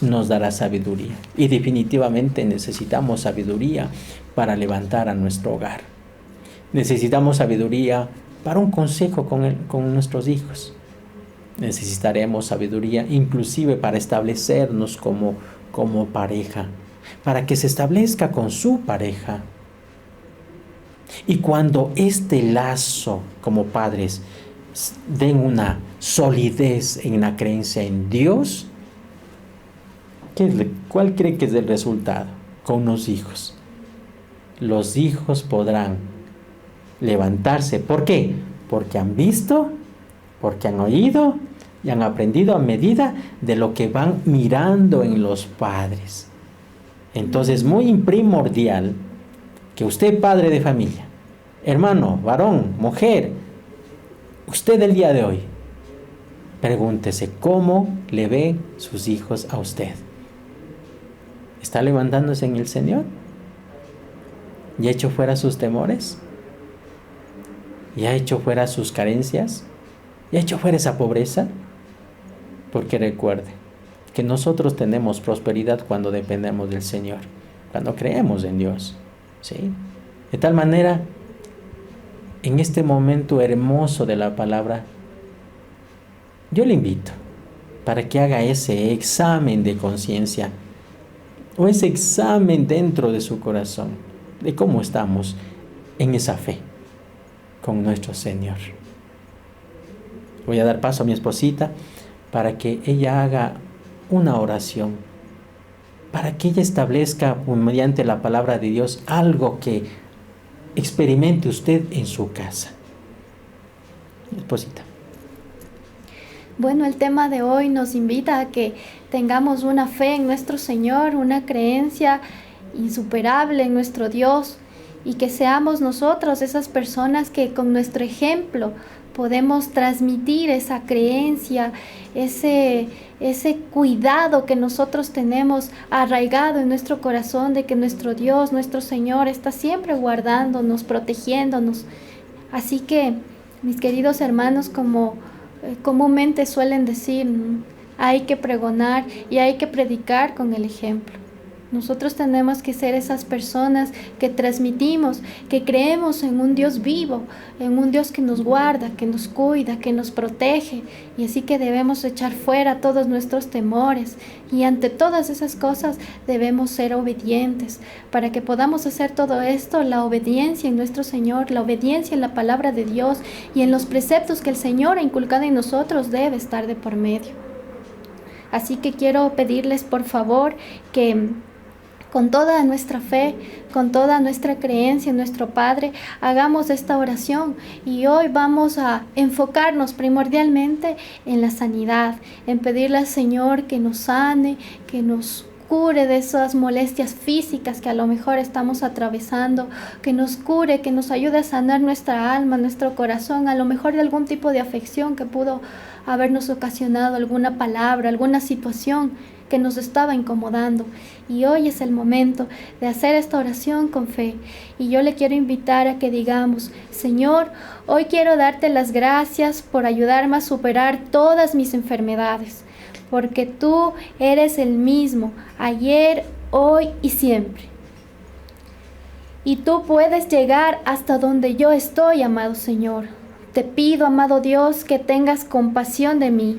nos dará sabiduría y definitivamente necesitamos sabiduría para levantar a nuestro hogar. Necesitamos sabiduría para un consejo con nuestros hijos. Necesitaremos sabiduría inclusive para establecernos como pareja, para que se establezca con su pareja. Y cuando este lazo como padres den una solidez en la creencia en Dios, ¿cuál cree que es el resultado con los hijos? Los hijos podrán levantarse. ¿Por qué? Porque han visto, porque han oído y han aprendido a medida de lo que van mirando en los padres. Entonces es muy primordial que usted, padre de familia, hermano, varón, mujer, usted el día de hoy, pregúntese cómo le ven sus hijos a usted. ¿Está levantándose en el Señor? ¿Y ha hecho fuera sus temores? ¿Y ha hecho fuera sus carencias? ¿Y ha hecho fuera esa pobreza? Porque recuerde que nosotros tenemos prosperidad cuando dependemos del Señor, cuando creemos en Dios, ¿sí? De tal manera, en este momento hermoso de la palabra, yo le invito para que haga ese examen de conciencia o ese examen dentro de su corazón de cómo estamos en esa fe con nuestro Señor. Voy a dar paso a mi esposita para que ella haga una oración, para que ella establezca mediante la palabra de Dios algo que experimente usted en su casa. Mi esposita. Bueno, el tema de hoy nos invita a que tengamos una fe en nuestro Señor, una creencia insuperable en nuestro Dios, y que seamos nosotros esas personas que con nuestro ejemplo podemos transmitir esa creencia, ese cuidado que nosotros tenemos arraigado en nuestro corazón de que nuestro Dios, nuestro Señor está siempre guardándonos, protegiéndonos. Así que, mis queridos hermanos, como comúnmente suelen decir, hay que pregonar y hay que predicar con el ejemplo. Nosotros tenemos que ser esas personas que transmitimos, que creemos en un Dios vivo, en un Dios que nos guarda, que nos cuida, que nos protege. Y así que debemos echar fuera todos nuestros temores. Y ante todas esas cosas debemos ser obedientes. Para que podamos hacer todo esto, la obediencia en nuestro Señor, la obediencia en la palabra de Dios y en los preceptos que el Señor ha inculcado en nosotros debe estar de por medio. Así que quiero pedirles por favor que con toda nuestra fe, con toda nuestra creencia en nuestro Padre, hagamos esta oración. Y hoy vamos a enfocarnos primordialmente en la sanidad, en pedirle al Señor que nos sane, que nos cure de esas molestias físicas que a lo mejor estamos atravesando, que nos cure, que nos ayude a sanar nuestra alma, nuestro corazón, a lo mejor de algún tipo de afección que pudo habernos ocasionado alguna palabra, alguna situación que nos estaba incomodando. Y hoy es el momento de hacer esta oración con fe. Y yo le quiero invitar a que digamos: Señor, hoy quiero darte las gracias por ayudarme a superar todas mis enfermedades, porque tú eres el mismo, ayer, hoy y siempre. Y tú puedes llegar hasta donde yo estoy, amado Señor. Te pido, amado Dios, que tengas compasión de mí.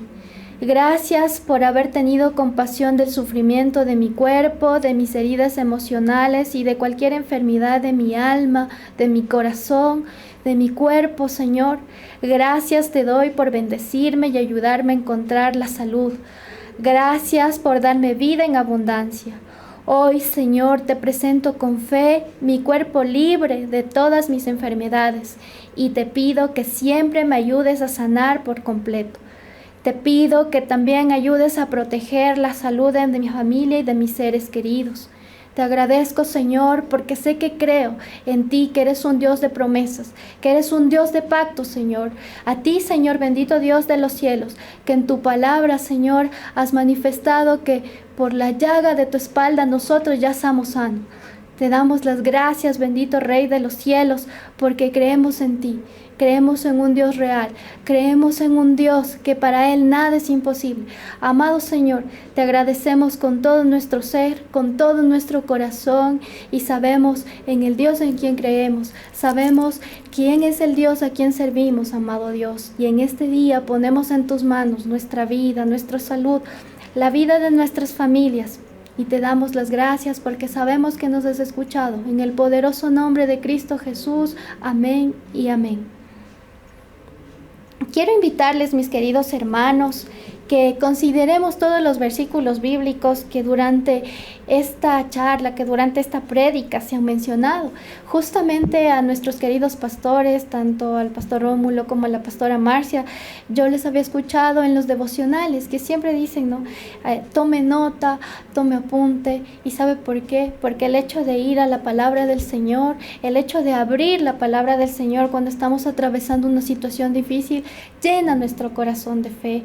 Gracias por haber tenido compasión del sufrimiento de mi cuerpo, de mis heridas emocionales y de cualquier enfermedad de mi alma, de mi corazón, de mi cuerpo, Señor. Gracias te doy por bendecirme y ayudarme a encontrar la salud. Gracias por darme vida en abundancia. Hoy, Señor, te presento con fe mi cuerpo libre de todas mis enfermedades y te pido que siempre me ayudes a sanar por completo. Te pido que también ayudes a proteger la salud de mi familia y de mis seres queridos. Te agradezco, Señor, porque sé que creo en ti, que eres un Dios de promesas, que eres un Dios de pactos, Señor. A ti, Señor, bendito Dios de los cielos, que en tu palabra, Señor, has manifestado que por la llaga de tu espalda nosotros ya somos sanos. Te damos las gracias, bendito Rey de los cielos, porque creemos en ti. Creemos en un Dios real, creemos en un Dios que para Él nada es imposible. Amado Señor, te agradecemos con todo nuestro ser, con todo nuestro corazón y sabemos en el Dios en quien creemos. Sabemos quién es el Dios a quien servimos, amado Dios. Y en este día ponemos en tus manos nuestra vida, nuestra salud, la vida de nuestras familias. Y te damos las gracias porque sabemos que nos has escuchado. En el poderoso nombre de Cristo Jesús. Amén y amén. Quiero invitarles, mis queridos hermanos, que consideremos todos los versículos bíblicos que durante esta charla, que durante esta prédica se han mencionado. Justamente a nuestros queridos pastores, tanto al pastor Rómulo como a la pastora Marcia, yo les había escuchado en los devocionales que siempre dicen, ¿no? Tome nota, tome apunte. ¿Y sabe por qué? Porque el hecho de ir a la palabra del Señor, el hecho de abrir la palabra del Señor cuando estamos atravesando una situación difícil, llena nuestro corazón de fe,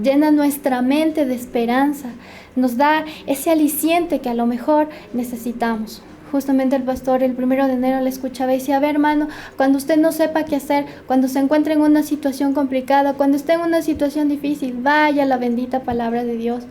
llena nuestra mente de esperanza, nos da ese aliciente que a lo mejor necesitamos. Justamente el pastor el 1 de enero le escuchaba y decía: a ver, hermano, cuando usted no sepa qué hacer, cuando se encuentre en una situación complicada, cuando esté en una situación difícil, vaya a la bendita palabra de Dios.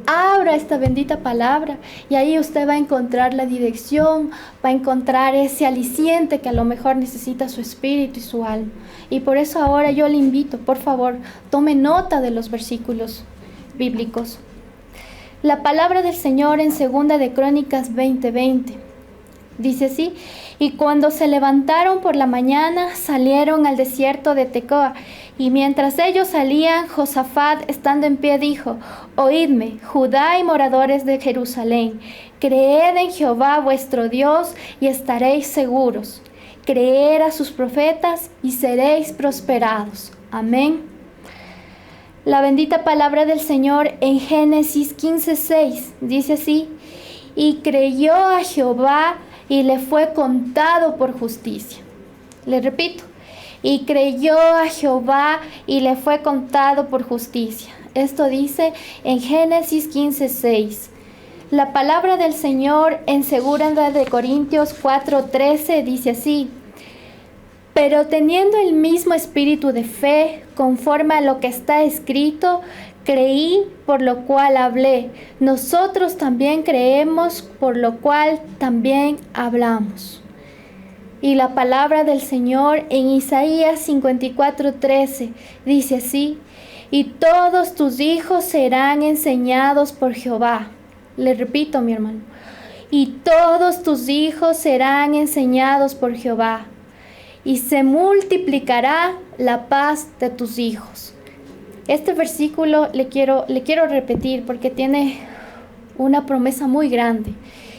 Abra esta bendita palabra y ahí usted va a encontrar la dirección, va a encontrar ese aliciente que a lo mejor necesita su espíritu y su alma. Y por eso ahora yo le invito, por favor, tome nota de los versículos bíblicos. La palabra del Señor en 2 de Crónicas 20:20 dice así: y cuando se levantaron por la mañana, salieron al desierto de Tecoa. Y mientras ellos salían, Josafat, estando en pie, dijo: oídme, Judá y moradores de Jerusalén, creed en Jehová vuestro Dios y estaréis seguros. Creed a sus profetas y seréis prosperados. Amén. La bendita palabra del Señor en Génesis 15:6 dice así: y creyó a Jehová y le fue contado por justicia. Le repito: y creyó a Jehová y le fue contado por justicia. Esto dice en Génesis 15:6. La palabra del Señor en 2 de Corintios 4:13 dice así: pero teniendo el mismo espíritu de fe, conforme a lo que está escrito, creí, por lo cual hablé. Nosotros también creemos, por lo cual también hablamos. Y la palabra del Señor en Isaías 54:13 dice así: y todos tus hijos serán enseñados por Jehová. Le repito, mi hermano. Y todos tus hijos serán enseñados por Jehová. Y se multiplicará la paz de tus hijos. Este versículo le quiero repetir porque tiene una promesa muy grande.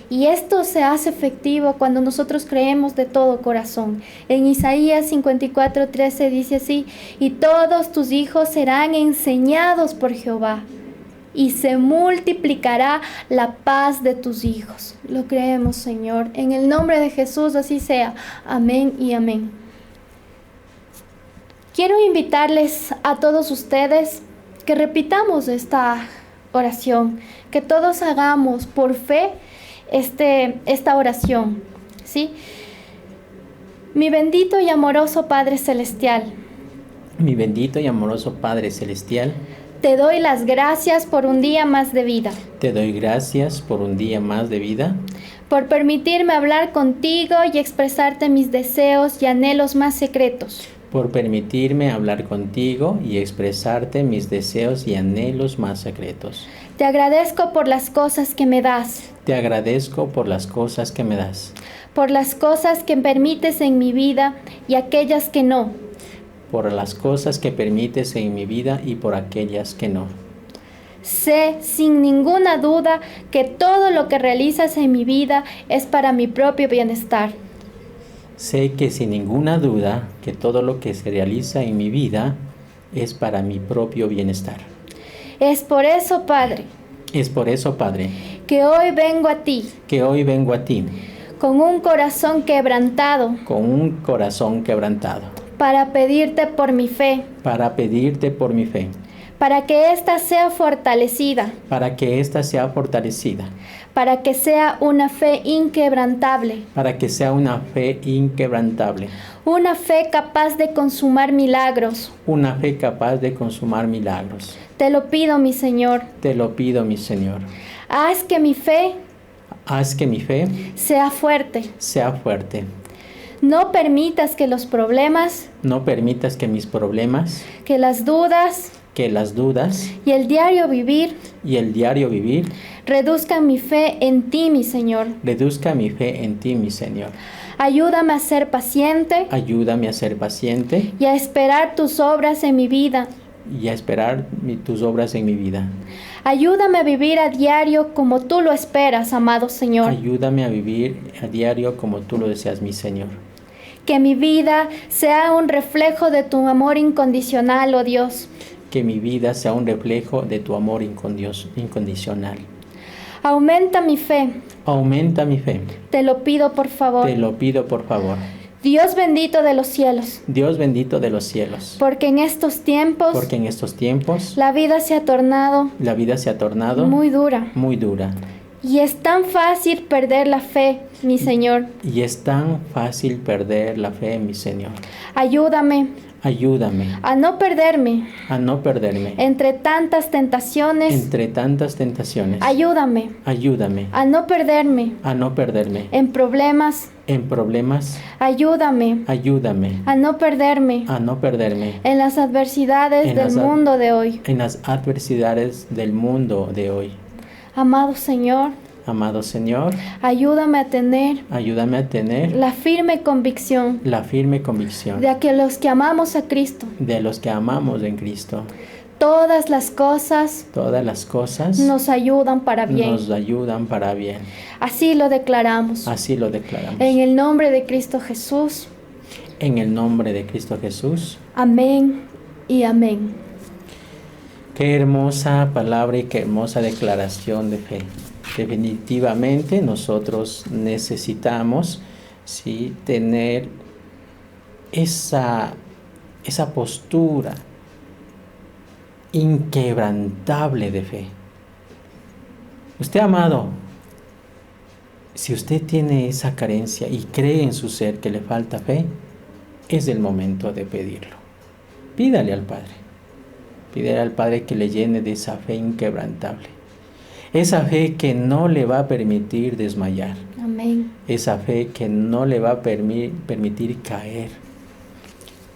Y esto se hace efectivo cuando nosotros creemos de todo corazón. En Isaías 54:13 dice así: y todos tus hijos serán enseñados por Jehová, y se multiplicará la paz de tus hijos. Lo creemos, Señor. En el nombre de Jesús, así sea. Amén y amén. Quiero invitarles a todos ustedes que repitamos esta oración, que todos hagamos por fe esta oración, ¿sí? Mi bendito y amoroso Padre Celestial. Mi bendito y amoroso Padre Celestial. Te doy las gracias por un día más de vida. Te doy gracias por un día más de vida. Por permitirme hablar contigo y expresarte mis deseos y anhelos más secretos. Por permitirme hablar contigo y expresarte mis deseos y anhelos más secretos. Te agradezco por las cosas que me das. Te agradezco por las cosas que me das. Por las cosas que permites en mi vida y aquellas que no. Por las cosas que permites en mi vida y por aquellas que no. Sé sin ninguna duda que todo lo que realizas en mi vida es para mi propio bienestar. Sé que sin ninguna duda que todo lo que se realiza en mi vida es para mi propio bienestar. Es por eso, Padre. Es por eso, Padre. Que hoy vengo a ti. Que hoy vengo a ti. Con un corazón quebrantado. Con un corazón quebrantado. Para pedirte por mi fe. Para pedirte por mi fe. Para que ésta sea fortalecida. Para que ésta sea fortalecida. Para que sea una fe inquebrantable. Para que sea una fe inquebrantable. Una fe capaz de consumar milagros. Una fe capaz de consumar milagros. Te lo pido, mi Señor. Te lo pido, mi Señor. Haz que mi fe sea fuerte. Sea fuerte. No permitas que los problemas. No permitas que mis problemas. Que las dudas. Que las dudas. Y el diario vivir. Y el diario vivir. Reduzcan mi fe en ti, mi Señor. Reduzca mi fe en ti, mi Señor. Ayúdame a ser paciente. Ayúdame a ser paciente. Y a esperar tus obras en mi vida. Y a esperar tus obras en mi vida. Ayúdame a vivir a diario como tú lo esperas, amado Señor. Ayúdame a vivir a diario como tú lo deseas, mi Señor. Que mi vida sea un reflejo de tu amor incondicional, oh Dios. Que mi vida sea un reflejo de tu amor incondicional. Aumenta mi fe. Aumenta mi fe. Te lo pido, por favor. Te lo pido, por favor. Dios bendito de los cielos. Dios bendito de los cielos. Porque en estos tiempos. La vida se ha tornado. Muy dura. Muy dura. Y es tan fácil perder la fe, mi Señor. Y es tan fácil perder la fe, mi Señor. Ayúdame. Ayúdame. A no perderme. A no perderme. Entre tantas tentaciones. Ayúdame. Ayúdame. A no perderme. A no perderme. En problemas. Ayúdame. Ayúdame. A no perderme. A no perderme. En las adversidades del mundo de hoy. En las adversidades del mundo de hoy. Amado Señor. Ayúdame a tener. La firme convicción. De que los que amamos a Cristo. En Cristo. Todas las cosas. Nos ayudan para bien. Así lo declaramos. En el nombre de Cristo Jesús. Amén y amén. Qué hermosa palabra y qué hermosa declaración de fe. Definitivamente nosotros necesitamos, ¿sí?, tener esa esa postura inquebrantable de fe. Usted, amado, si usted tiene esa carencia y cree en su ser que le falta fe, es el momento de pedirlo. Pídale al Padre. Pídale al Padre que le llene de esa fe inquebrantable. Esa fe que no le va a permitir desmayar. Amén. Esa fe que no le va a permitir caer.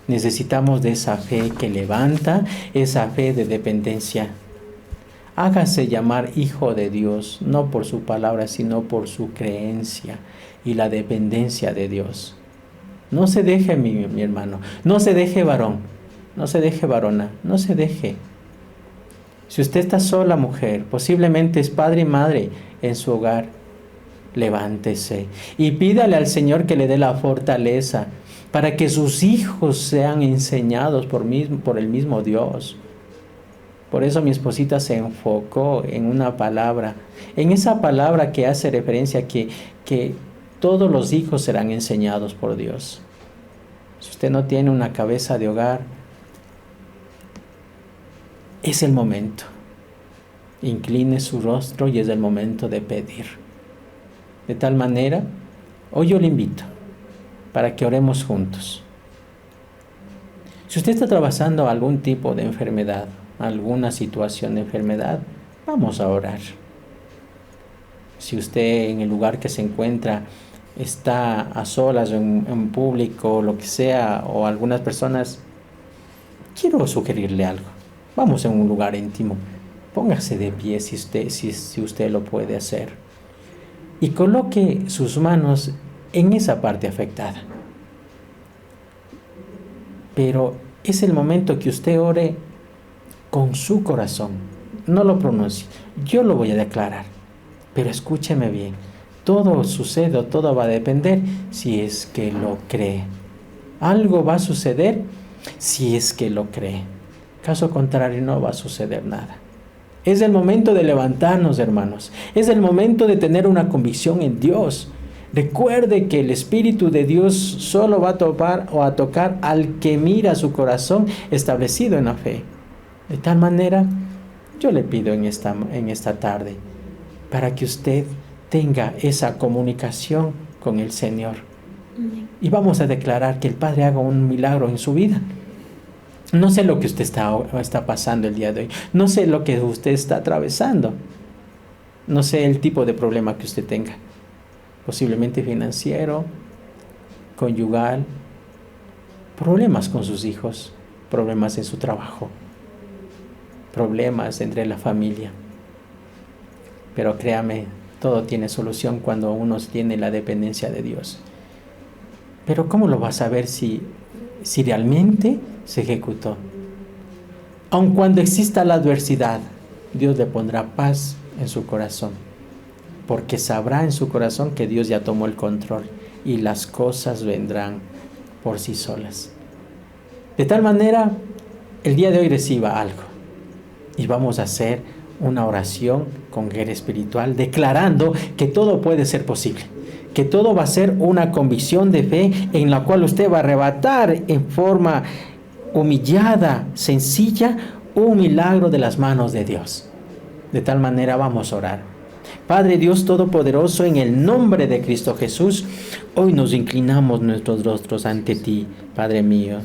Necesitamos de esa fe que levanta, esa fe de dependencia. Hágase llamar hijo de Dios, no por su palabra, sino por su creencia y la dependencia de Dios. No se deje, mi hermano, no se deje varón, no se deje varona, no se deje. Si usted está sola, mujer, posiblemente es padre y madre en su hogar, levántese y pídale al Señor que le dé la fortaleza para que sus hijos sean enseñados por el mismo Dios. Por eso mi esposita se enfocó en una palabra, en esa palabra que hace referencia a que todos los hijos serán enseñados por Dios. Si usted no tiene una cabeza de hogar, es el momento. Incline su rostro y es el momento de pedir. De tal manera, hoy yo le invito para que oremos juntos. Si usted está atravesando algún tipo de enfermedad, alguna situación de enfermedad, vamos a orar. Si usted en el lugar que se encuentra está a solas o en público, lo que sea, o algunas personas, quiero sugerirle algo. Vamos a un lugar íntimo. Póngase de pie si usted lo puede hacer. Y coloque sus manos en esa parte afectada. Pero es el momento que usted ore con su corazón. No lo pronuncie. Yo lo voy a declarar. Pero escúcheme bien. Todo sucede o todo va a depender si es que lo cree. Algo va a suceder si es que lo cree. Caso contrario, no va a suceder nada. Es el momento de levantarnos, hermanos. Es el momento de tener una convicción en Dios. Recuerde que el Espíritu de Dios solo va a topar o a tocar al que mira su corazón establecido en la fe. De tal manera, yo le pido en esta tarde para que usted tenga esa comunicación con el Señor. Y vamos a declarar que el Padre haga un milagro en su vida. No sé lo que usted está pasando el día de hoy. No sé lo que usted está atravesando. No sé el tipo de problema que usted tenga. Posiblemente financiero, conyugal, problemas con sus hijos, problemas en su trabajo, problemas entre la familia. Pero créame, todo tiene solución cuando uno tiene la dependencia de Dios. Pero ¿cómo lo vas a saber si realmente se ejecutó? Aun cuando exista la adversidad, Dios le pondrá paz en su corazón, porque sabrá en su corazón que Dios ya tomó el control y las cosas vendrán por sí solas. De tal manera, el día de hoy reciba algo y vamos a hacer una oración con guerra espiritual, declarando que todo puede ser posible, que todo va a ser una convicción de fe en la cual usted va a arrebatar en forma humillada, sencilla, un milagro de las manos de Dios. De tal manera vamos a orar. Padre Dios Todopoderoso, en el nombre de Cristo Jesús, hoy nos inclinamos nuestros rostros ante ti, Padre mío.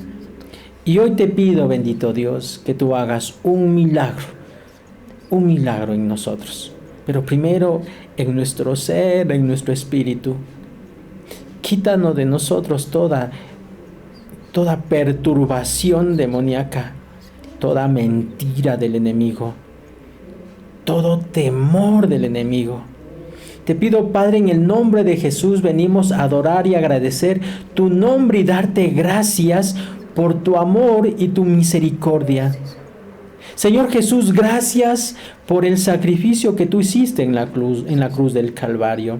Y hoy te pido, bendito Dios, que tú hagas un milagro en nosotros. Pero primero en nuestro ser, en nuestro espíritu. Quítanos de nosotros toda perturbación demoníaca, toda mentira del enemigo, todo temor del enemigo. Te pido, Padre, en el nombre de Jesús, venimos a adorar y agradecer tu nombre y darte gracias por tu amor y tu misericordia. Señor Jesús, gracias por el sacrificio que tú hiciste en la cruz del Calvario.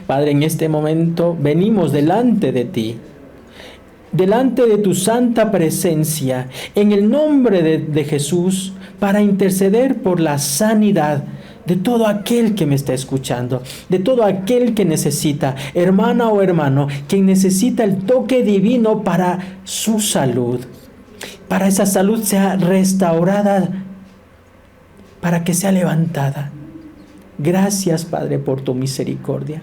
Padre, en este momento venimos delante de ti, delante de tu santa presencia, en el nombre de Jesús, para interceder por la sanidad de todo aquel que me está escuchando, de todo aquel que necesita, hermana o hermano, quien necesita el toque divino para su salud, para esa salud sea restaurada, para que sea levantada. Gracias, Padre, por tu misericordia.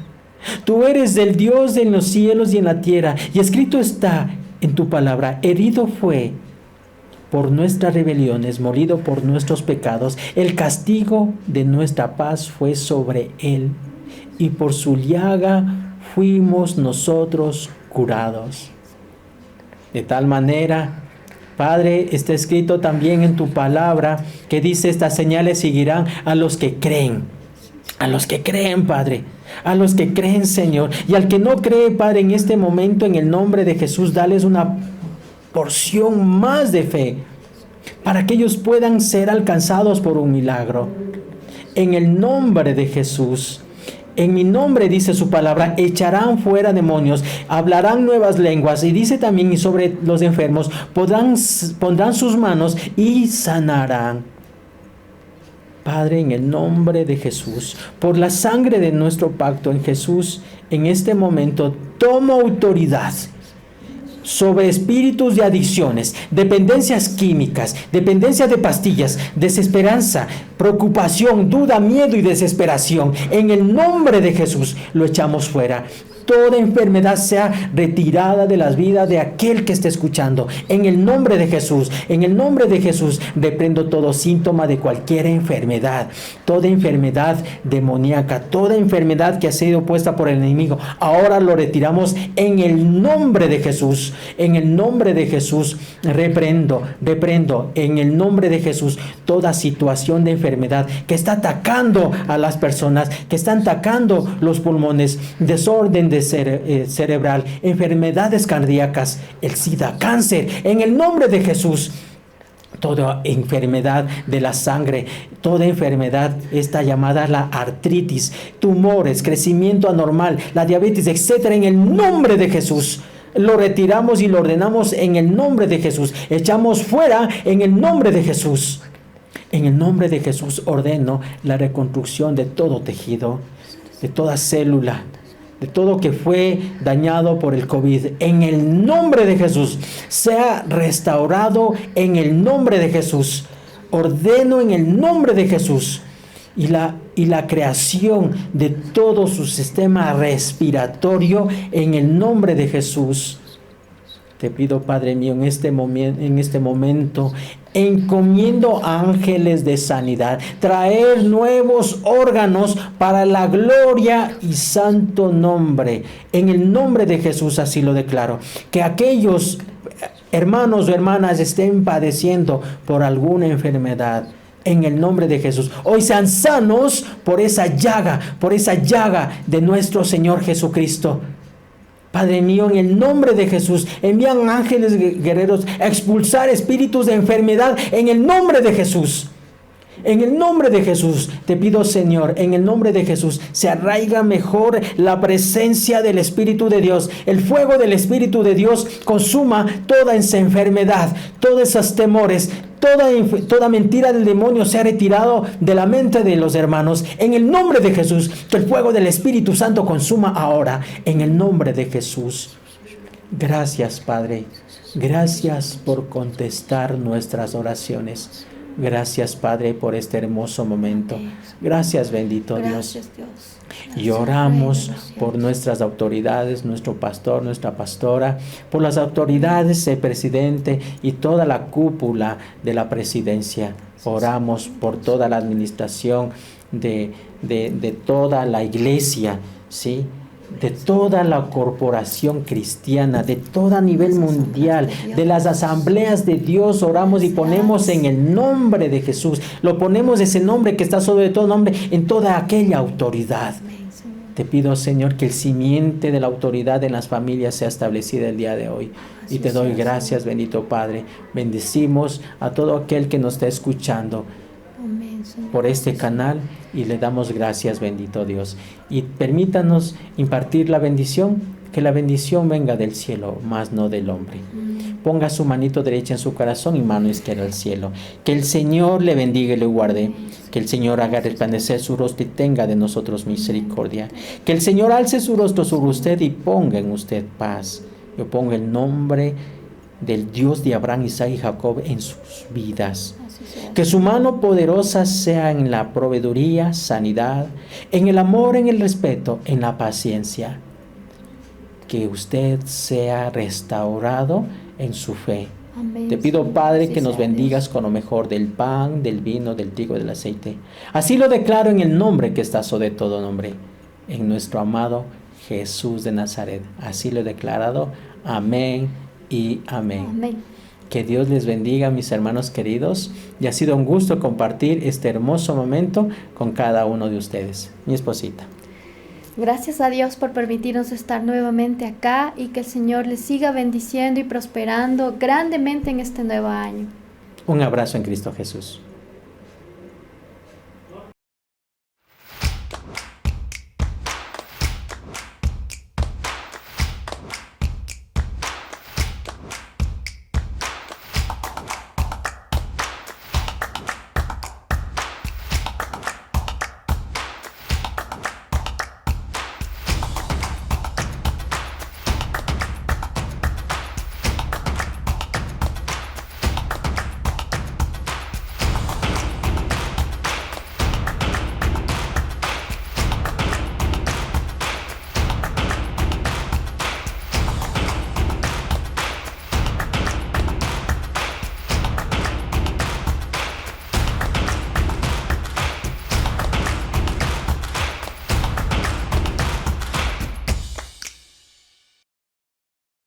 Tú eres el Dios en los cielos y en la tierra, y escrito está en tu palabra: herido fue por nuestras rebeliones, molido por nuestros pecados, el castigo de nuestra paz fue sobre él, y por su llaga fuimos nosotros curados. De tal manera, Padre, está escrito también en tu palabra que dice: estas señales seguirán a los que creen. A los que creen, Padre, a los que creen, Señor. Y al que no cree, Padre, en este momento, en el nombre de Jesús, dales una porción más de fe para que ellos puedan ser alcanzados por un milagro. En el nombre de Jesús. En mi nombre, dice su palabra, echarán fuera demonios, hablarán nuevas lenguas. Y dice también: y sobre los enfermos pondrán sus manos y sanarán. Padre, en el nombre de Jesús, por la sangre de nuestro pacto en Jesús, en este momento tomo autoridad sobre espíritus de adicciones, dependencias químicas, dependencia de pastillas, desesperanza, preocupación, duda, miedo y desesperación. En el nombre de Jesús lo echamos fuera. Toda enfermedad sea retirada de las vidas de aquel que esté escuchando. En el nombre de Jesús, en el nombre de Jesús, reprendo todo síntoma de cualquier enfermedad, toda enfermedad demoníaca, toda enfermedad que ha sido puesta por el enemigo. Ahora lo retiramos en el nombre de Jesús. En el nombre de Jesús, reprendo en el nombre de Jesús toda situación de enfermedad que está atacando a las personas, que están atacando los pulmones, desorden cerebral, enfermedades cardíacas, el SIDA, cáncer, en el nombre de Jesús. Toda enfermedad de la sangre, toda enfermedad está llamada la artritis, tumores, crecimiento anormal, la diabetes, etcétera, en el nombre de Jesús. Lo retiramos y lo ordenamos en el nombre de Jesús. Echamos fuera en el nombre de Jesús. En el nombre de Jesús ordeno la reconstrucción de todo tejido, de toda célula, de todo que fue dañado por el COVID. En el nombre de Jesús, sea restaurado en el nombre de Jesús. Ordeno en el nombre de Jesús. Y la creación de todo su sistema respiratorio en el nombre de Jesús. Te pido, Padre mío, en este momento, encomiendo ángeles de sanidad, traer nuevos órganos para la gloria y santo nombre. En el nombre de Jesús así lo declaro. Que aquellos hermanos o hermanas estén padeciendo por alguna enfermedad, en el nombre de Jesús, hoy sean sanos por esa llaga de nuestro Señor Jesucristo. Padre mío, en el nombre de Jesús, envían ángeles guerreros a expulsar espíritus de enfermedad en el nombre de Jesús. En el nombre de Jesús, te pido, Señor, en el nombre de Jesús, se arraiga mejor la presencia del Espíritu de Dios. El fuego del Espíritu de Dios consuma toda esa enfermedad, todos esos temores, toda mentira del demonio sea retirado de la mente de los hermanos. En el nombre de Jesús, que el fuego del Espíritu Santo consuma ahora. En el nombre de Jesús. Gracias, Padre. Gracias por contestar nuestras oraciones. Gracias, Padre, por este hermoso momento. Gracias, bendito Dios. Y oramos por nuestras autoridades, nuestro pastor, nuestra pastora, por las autoridades, el presidente y toda la cúpula de la presidencia. Oramos por toda la administración de toda la iglesia, ¿sí?, de toda la corporación cristiana, de todo a nivel mundial, de las asambleas de Dios. Oramos y ponemos en el nombre de Jesús, lo ponemos ese nombre que está sobre todo nombre, en toda aquella autoridad. Te pido, Señor, que el simiente de la autoridad en las familias sea establecida el día de hoy. Y te doy gracias, bendito Padre. Bendecimos a todo aquel que nos está escuchando por este canal y le damos gracias, bendito Dios. Y permítanos impartir la bendición Que la bendición venga del cielo, más no del hombre. Ponga su manito derecha en su corazón y mano izquierda al cielo. Que el Señor le bendiga y le guarde. Que el Señor haga resplandecer su rostro y tenga de nosotros misericordia. Que el Señor alce su rostro sobre usted y ponga en usted paz. Yo pongo el nombre del Dios de Abraham, Isaac y Jacob en sus vidas. Que su mano poderosa sea en la proveeduría, sanidad, en el amor, en el respeto, en la paciencia. Que usted sea restaurado en su fe. Amén. Te pido, Padre, que nos bendigas Dios. con lo mejor del pan, del vino, del trigo y del aceite. Así lo declaro en el nombre que está sobre todo nombre, en nuestro amado Jesús de Nazaret. Así lo he declarado. Amén y amén. Amén. Que Dios les bendiga, mis hermanos queridos. Y ha sido un gusto compartir este hermoso momento con cada uno de ustedes. Mi esposita. Gracias a Dios por permitirnos estar nuevamente acá y que el Señor les siga bendiciendo y prosperando grandemente en este nuevo año. Un abrazo en Cristo Jesús.